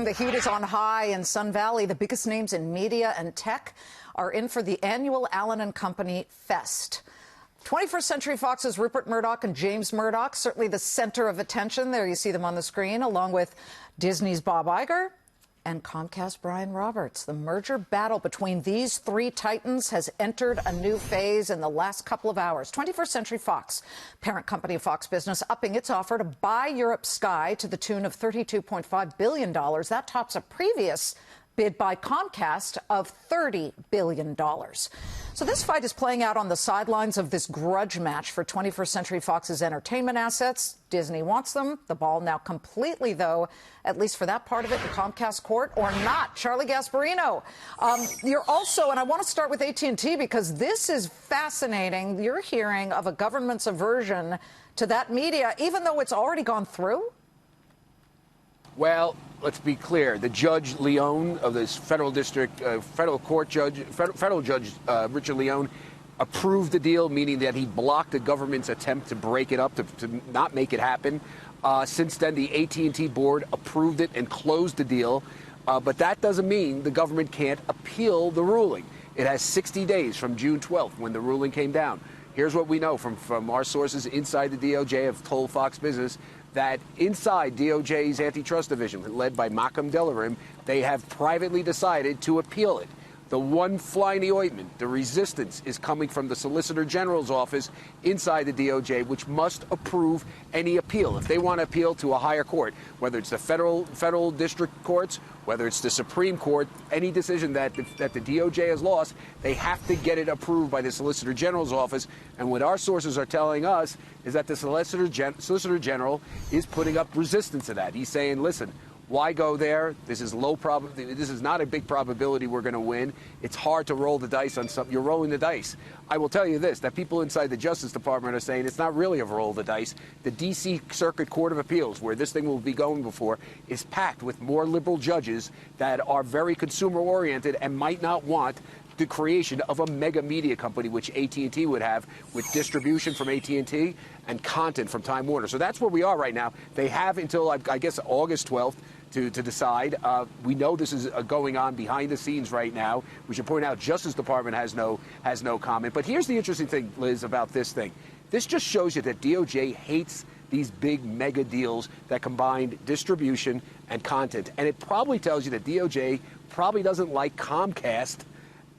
The heat is on high in Sun Valley. The biggest names in media and tech are in for the annual Allen and Company Fest. 21st Century Fox's Rupert Murdoch and James Murdoch, certainly the center of attention. There you see them on the screen, along with Disney's Bob Iger and Comcast Brian Roberts. The merger battle between these three titans has entered a new phase in the last couple of hours. 21st Century Fox, parent company of Fox Business, upping its offer to buy Europe Sky to the tune of $32.5 billion. That tops a previous bid by Comcast of $30 billion. So this fight is playing out on the sidelines of this grudge match for 21st Century Fox's entertainment assets. Disney wants them. The ball now completely, though, at least for that part of it, in Comcast court, or not. Charlie Gasparino, you're also, and I want to start with AT&T because this is fascinating. You're hearing of a government's aversion to that media, even though it's already gone through? Well, let's be clear. The Judge Leone of this federal judge, Richard Leone, approved the deal, meaning that he blocked the government's attempt to break it up, to not make it happen. Since then, the AT&T board approved it and closed the deal. But that doesn't mean the government can't appeal the ruling. It has 60 days from June 12th when the ruling came down. Here's what we know from our sources inside the DOJ have told Fox Business that inside DOJ's antitrust division, led by Malcolm Delarim, they have privately decided to appeal it. The one fly in the ointment, the resistance, is coming from the Solicitor General's office inside the DOJ, which must approve any appeal. If they want to appeal to a higher court, whether it's the federal district courts, whether it's the Supreme Court, any decision that the DOJ has lost, they have to get it approved by the Solicitor General's office. And what our sources are telling us is that the Solicitor General is putting up resistance to that. He's saying, listen, why go there? This is this is not a big probability we're going to win. It's hard to roll the dice on something. You're rolling the dice. I will tell you this, that people inside the Justice Department are saying it's not really a roll of the dice. The D.C. Circuit Court of Appeals, where this thing will be going before, is packed with more liberal judges that are very consumer-oriented and might not want the creation of a mega media company, which AT&T would have, with distribution from AT&T and content from Time Warner. So that's where we are right now. They have until, I guess, August 12th to decide. We know this is going on behind the scenes right now. We should point out Justice Department has no comment. But here's the interesting thing, Liz, about this thing. This just shows you that DOJ hates these big mega deals that combine distribution and content. And it probably tells you that DOJ probably doesn't like Comcast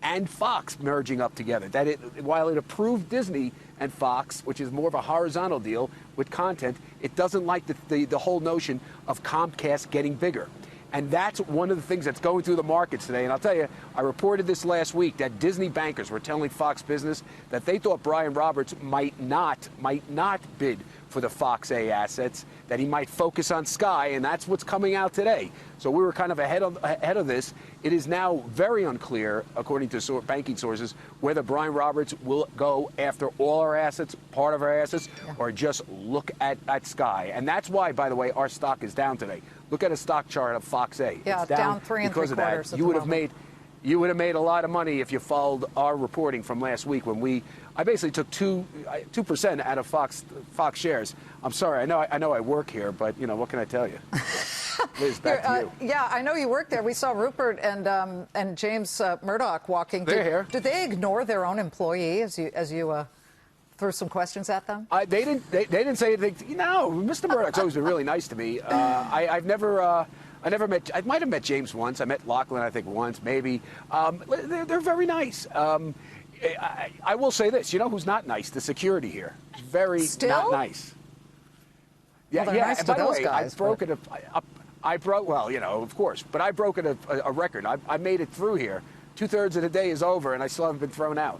and Fox merging up together. That while it approved Disney and Fox, which is more of a horizontal deal with content, it doesn't like the whole notion of Comcast getting bigger. And that's one of the things that's going through the markets today. And I'll tell you, I reported this last week that Disney bankers were telling Fox Business that they thought Brian Roberts might not bid for the Fox A assets, that he might focus on Sky, and that's what's coming out today. So we were kind of ahead of this. It is now very unclear, according to banking sources, whether Brian Roberts will go after all our assets, part of our assets, or just look at Sky. And that's why, by the way, our stock is down today. Look at a stock chart of Fox A. Yeah, it's down 3 3/4. You would have made a lot of money if you followed our reporting from last week when I basically took 2% out of Fox shares. I'm sorry, I know I work here, but you know what can I tell you? Liz, back to you. Yeah, I know you work there. We saw Rupert and James Murdoch walking. They're here. Did they ignore their own employee as you threw some questions at them? They didn't say anything. No, Mr. Murdoch's always been really nice to me. I never met. I might have met James once. I met Lachlan, I think, once, maybe. They're very nice. I will say this. You know who's not nice? The security here. Very not nice. Yeah, well, yeah. Nice And by the way, guys, I broke. Well, you know, of course. But I broke a record. I made it through here. 2/3 of the day is over, and I still haven't been thrown out.